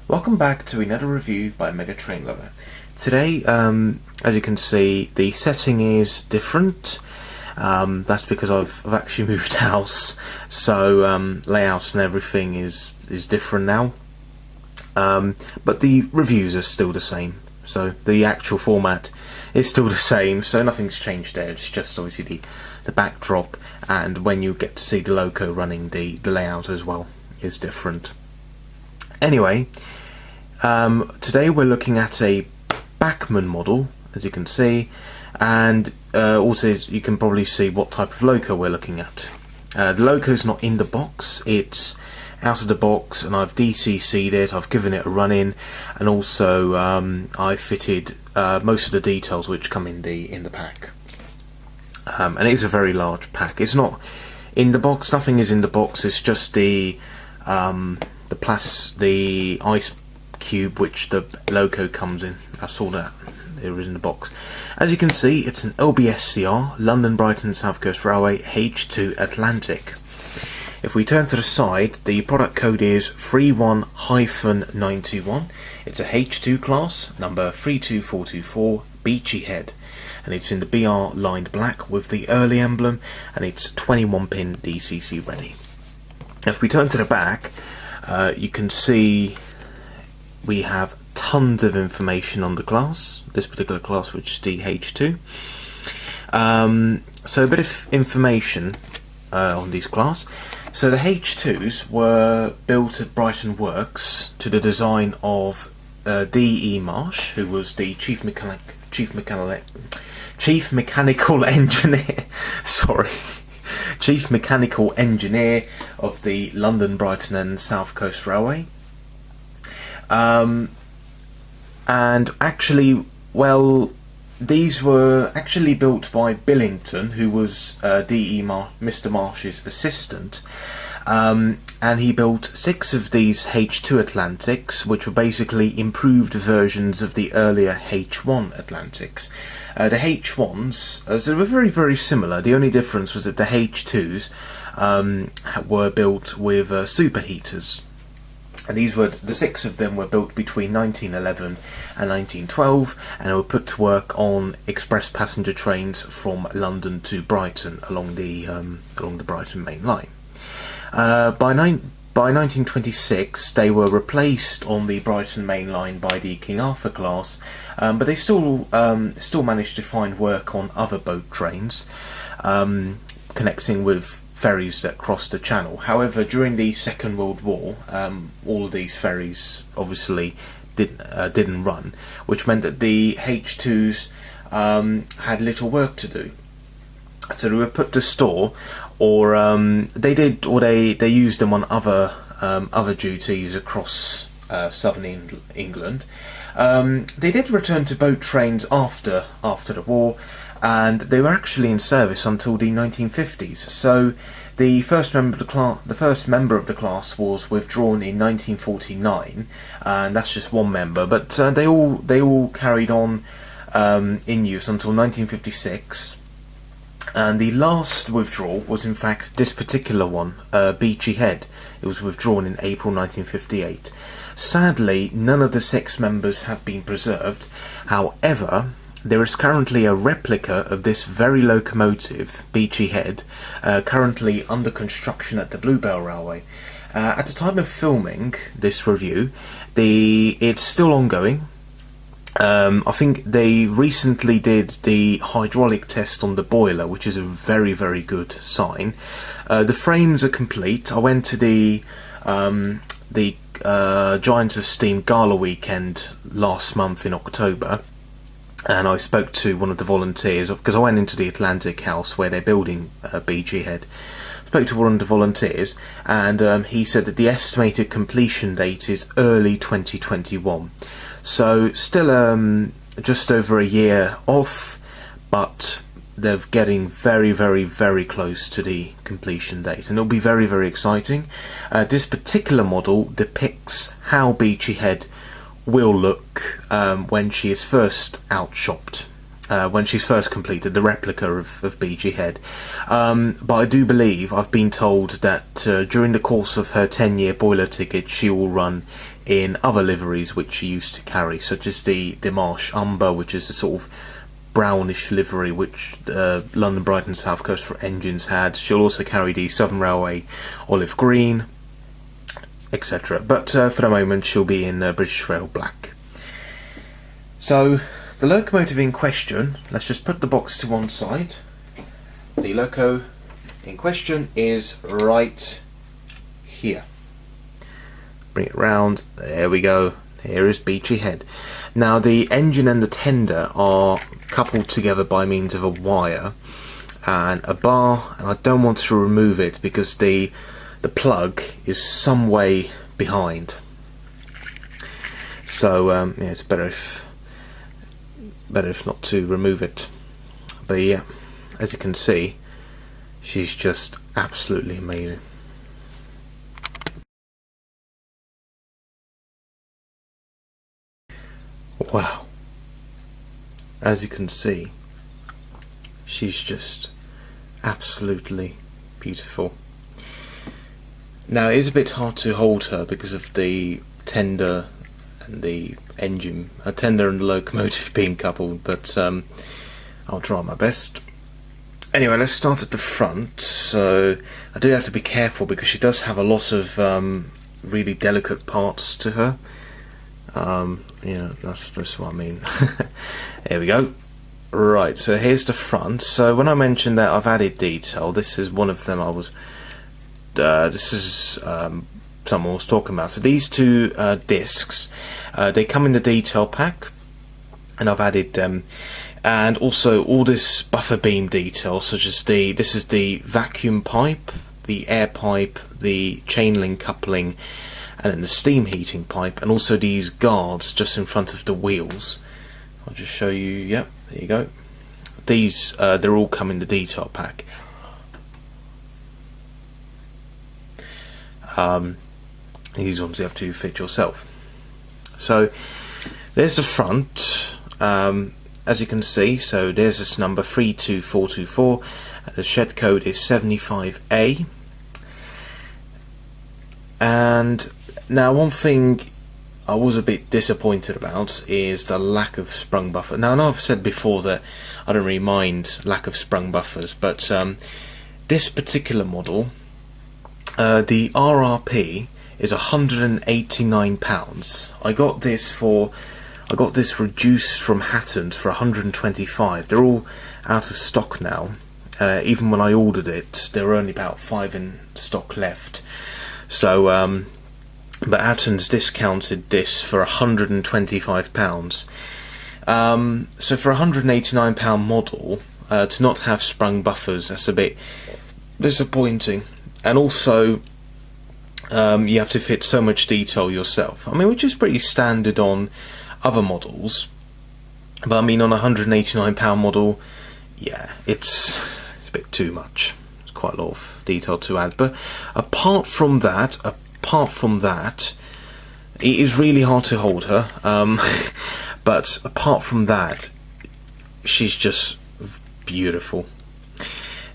Welcome back to another review by Mega Train Lover. Today, as you can see, the setting is different. That's because I've actually moved house, so layouts and everything is different now. But the reviews are still the same, so the actual format is still the same, so nothing's changed there. It's just obviously the backdrop, and when you get to see the loco running, the layout as well is different. Anyway, today we're looking at a Bachmann model, as you can see, and also you can probably see what type of loco we're looking at. The loco is not in the box, it's out of the box, and I've DCC'd it, I've given it a run-in, and also I've fitted most of the details which come in the pack. And it is a very large pack. It's not in the box, nothing is in the box, it's just the ice cube which the loco comes in. That's all that there is in the box. As you can see, it's an LBSCR, London Brighton South Coast Railway H2 Atlantic. If we turn to the side, the product code is 31-921. It's a H2 class, number 32424, Beachy head, and it's in the BR lined black with the early emblem, and it's 21 pin DCC ready. If we turn to the back, you can see we have tons of information on the class, this particular class, which is the H2. So a bit of information on this class. So the H2s were built at Brighton Works to the design of D.E. Marsh, who was the chief mechanical engineer. Sorry. Chief Mechanical Engineer of the London, Brighton and South Coast Railway. And actually, well, these were actually built by Billington, who was Mr. Marsh's assistant, and he built 6 of these H2 Atlantics, which were basically improved versions of the earlier H1 Atlantics. The H1s, so they were very, very similar. The only difference was that the H2s were built with superheaters. And these were, the 6 of them were built between 1911 and 1912, and they were put to work on express passenger trains from London to Brighton along the Brighton main line. By 1926, they were replaced on the Brighton main line by the King Arthur class, but they still managed to find work on other boat trains, connecting with ferries that crossed the Channel. However, during the Second World War, all of these ferries obviously didn't run, which meant that the H2s had little work to do. So they were put to store, or they used them on other duties across southern England. They did return to boat trains after the war, and they were actually in service until the 1950s. So the first member of the class was withdrawn in 1949, and that's just one member. But they all carried on in use until 1956. And the last withdrawal was in fact this particular one, Beachy head. It was withdrawn in April 1958. Sadly, none of the 6 members have been preserved. However, there is currently a replica of this very locomotive, Beachy head, currently under construction at the Bluebell Railway. At the time of filming this review, it's still ongoing. I think they recently did the hydraulic test on the boiler, which is a very, very good sign. The frames are complete. I went to the Giants of Steam Gala weekend last month in October, and I spoke to one of the volunteers, because I went into the Atlantic house where they're building Beachy head. Spoke to one of the volunteers, and he said that the estimated completion date is early 2021. So still just over a year off, but they're getting very, very, very close to the completion date, and it'll be very, very exciting. This particular model depicts how Beachy head will look when she is first outshopped, when she's first completed, the replica of Beachy head. But I do believe, I've been told that during the course of her 10-year boiler ticket, she will run in other liveries which she used to carry, such as the Marsh Umber, which is a sort of brownish livery which London, Brighton, South Coast for engines had. She'll also carry the Southern Railway olive green, etc. But for the moment she'll be in British Rail black. So the locomotive in question, let's just put the box to one side. The loco in question is right here. Bring it round, there we go. Here is Beachy Head. Now the engine and the tender are coupled together by means of a wire and a bar, and I don't want to remove it because the plug is some way behind. So yeah, it's better if not to remove it. But yeah, as you can see, she's just absolutely amazing. Wow, as you can see, she's just absolutely beautiful. Now it is a bit hard to hold her because of the tender and the engine, a tender and the locomotive being coupled, but I'll try my best. Anyway, let's start at the front. So I do have to be careful because she does have a lot of really delicate parts to her. Yeah, that's what I mean. There we go. Right, so here's the front. So when I mentioned that I've added detail, this is one of them. This is someone was talking about. So these two discs, they come in the detail pack, and I've added them. And also all this buffer beam detail, such as this is the vacuum pipe, the air pipe, the chain link coupling, and then the steam heating pipe, and also these guards just in front of the wheels. I'll just show you. Yep, there you go. These they're all come in the detail pack. These ones you have to fit yourself. So there's the front. As you can see, so there's this number 32424. The shed code is 75A. And now one thing I was a bit disappointed about is the lack of sprung buffer. Now I know I've said before that I don't really mind lack of sprung buffers, but this particular model, the RRP is £189. I got this reduced from Hatton's for 125. They're all out of stock now. Even when I ordered it, there were only about 5 in stock left. So, but Hatton's discounted this for £125. So for £189 model, to not have sprung buffers, that's a bit disappointing. And also, you have to fit so much detail yourself. I mean, which is pretty standard on other models, but I mean on a £189 model, yeah, it's a bit too much. It's quite a lot of detail to add. But apart from that, it is really hard to hold her. But apart from that, she's just beautiful.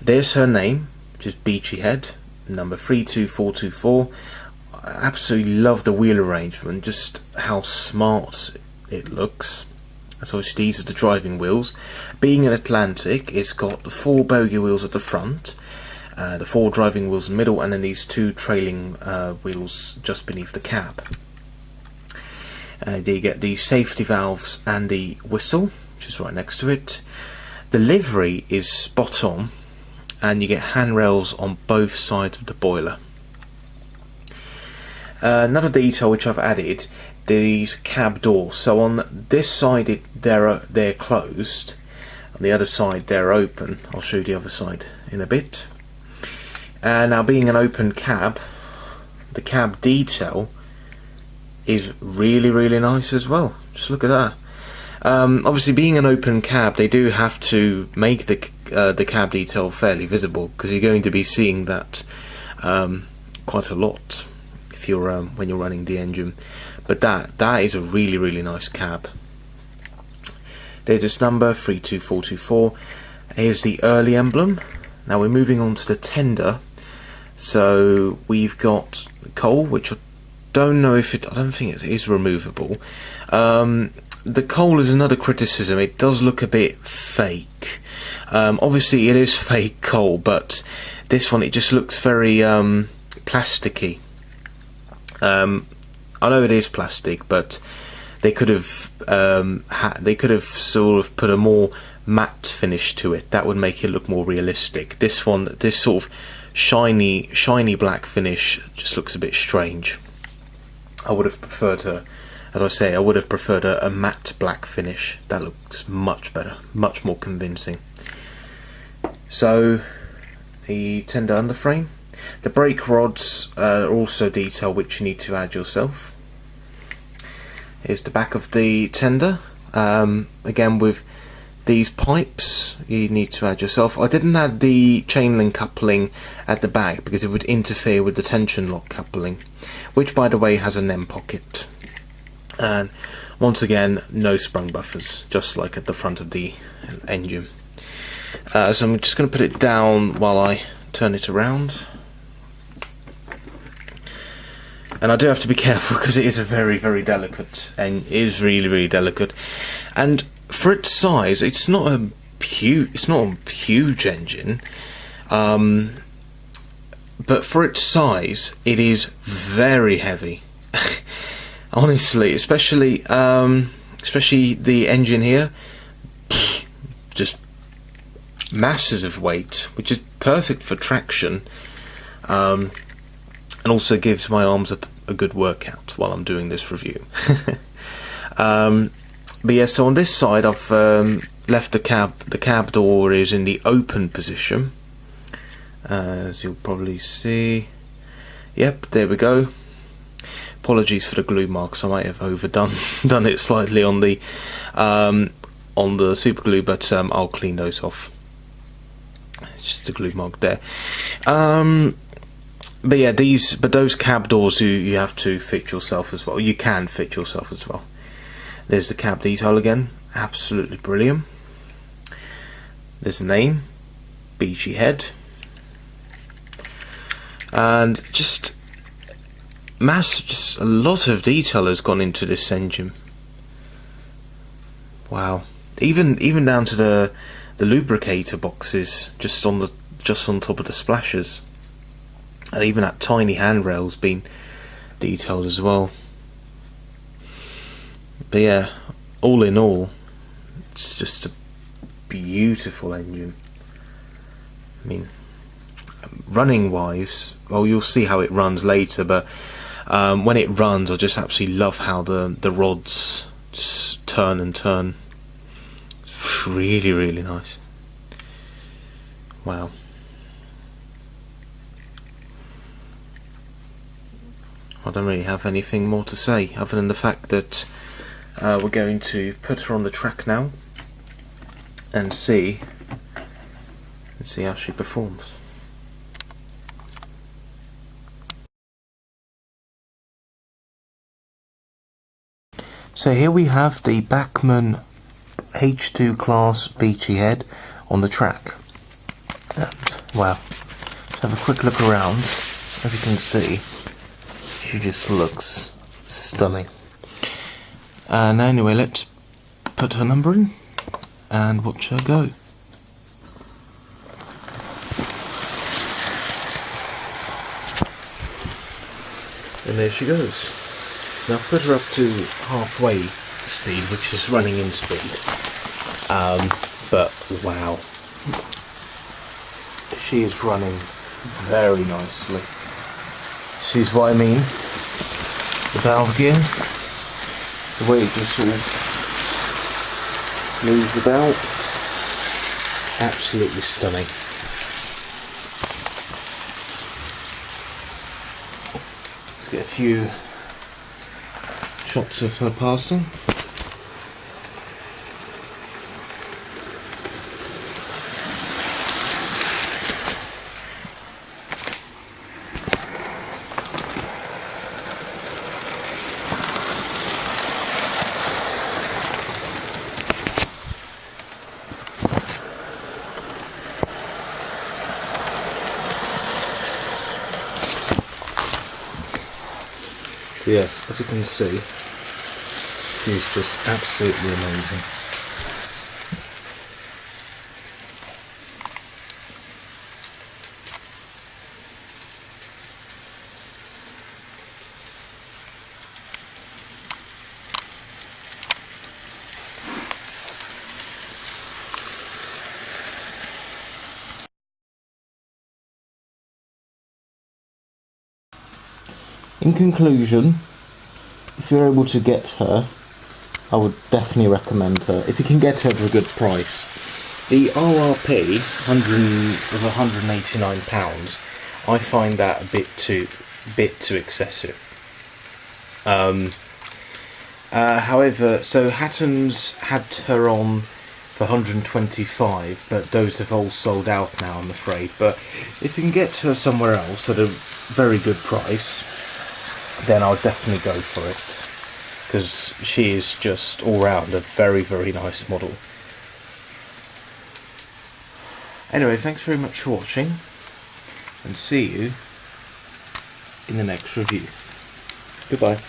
There's her name, which is Beachy Head, number 32424. I absolutely love the wheel arrangement, just how smart it looks. So obviously these are the driving wheels. Being an Atlantic, it's got the 4 bogie wheels at the front, the 4 driving wheels in the middle, and then these 2 trailing wheels just beneath the cab. You get the safety valves and the whistle, which is right next to it. The livery is spot on, and you get handrails on both sides of the boiler. Another detail which I've added, these cab doors. So on this side they're closed, on the other side they're open. I'll show you the other side in a bit. Now being an open cab, the cab detail is really nice as well. Just look at that. Obviously being an open cab, they do have to make the cab detail fairly visible, because you're going to be seeing that quite a lot if you're when you're running the engine. But that is a really nice cab. There's this number 32424. Here's the early emblem. Now we're moving on to the tender. So we've got coal, which don't know if I don't think it is removable. The coal is another criticism. It does look a bit fake. Obviously it is fake coal, but this one, it just looks very plasticky. I know it is plastic, but they could have sort of put a more matte finish to it. That would make it look more realistic. This sort of shiny black finish just looks a bit strange. I would have preferred as I say, I would have preferred a matte black finish. That looks much better, much more convincing. So, the tender underframe. The brake rods are also detail which you need to add yourself. Here's the back of the tender. Again, with these pipes you need to add yourself. I didn't add the chain link coupling at the back because it would interfere with the tension lock coupling, which by the way has an end pocket. And once again, no sprung buffers, just like at the front of the engine. So I'm just going to put it down while I turn it around. And I do have to be careful because it is a very, very delicate, and it is really, really delicate. And for its size, it's not a huge engine, but for its size, it is very heavy. Honestly, especially the engine here, just masses of weight, which is perfect for traction, and also gives my arms a good workout while I'm doing this review. But yeah, so on this side I've left the cab door is in the open position, as you'll probably see. Yep, there we go. Apologies for the glue marks, I might have overdone done it slightly on the super glue, but I'll clean those off. It's just a glue mark there. But yeah, those cab doors you have to fit yourself as well. You can fit yourself as well. There's the cab detail again, absolutely brilliant. There's the name, Beachy head, and just a lot of detail has gone into this engine. Wow, even down to the lubricator boxes just on top of the splashers, and even that tiny handrail's been detailed as well. But yeah, all in all, it's just a beautiful engine. I mean, running wise, well, you'll see how it runs later, but when it runs, I just absolutely love how the rods just turn and turn. It's really, really nice. Wow. I don't really have anything more to say other than the fact that we're going to put her on the track now and see how she performs. So here we have the Bachmann H2 class Beachy head on the track. And wow, let's have a quick look around. As you can see, she just looks stunning. And anyway, let's put her number in and watch her go. And there she goes. Now I've put her up to halfway speed, which is running in speed. But wow, she is running very nicely. Sees what I mean? The valve gear, the way it just sort of moves about, absolutely stunning. Let's get a few shots of her passing. So yeah, as you can see, she's just absolutely amazing. In conclusion, if you're able to get her, I would definitely recommend her. If you can get her for a good price. The RRP, of £189, I find that a bit too excessive. However, so Hatton's had her on for 125, but those have all sold out now, I'm afraid. But if you can get her somewhere else at a very good price, then I'll definitely go for it, because she is just all round a very, very nice model. Anyway, thanks very much for watching, and see you in the next review. Goodbye.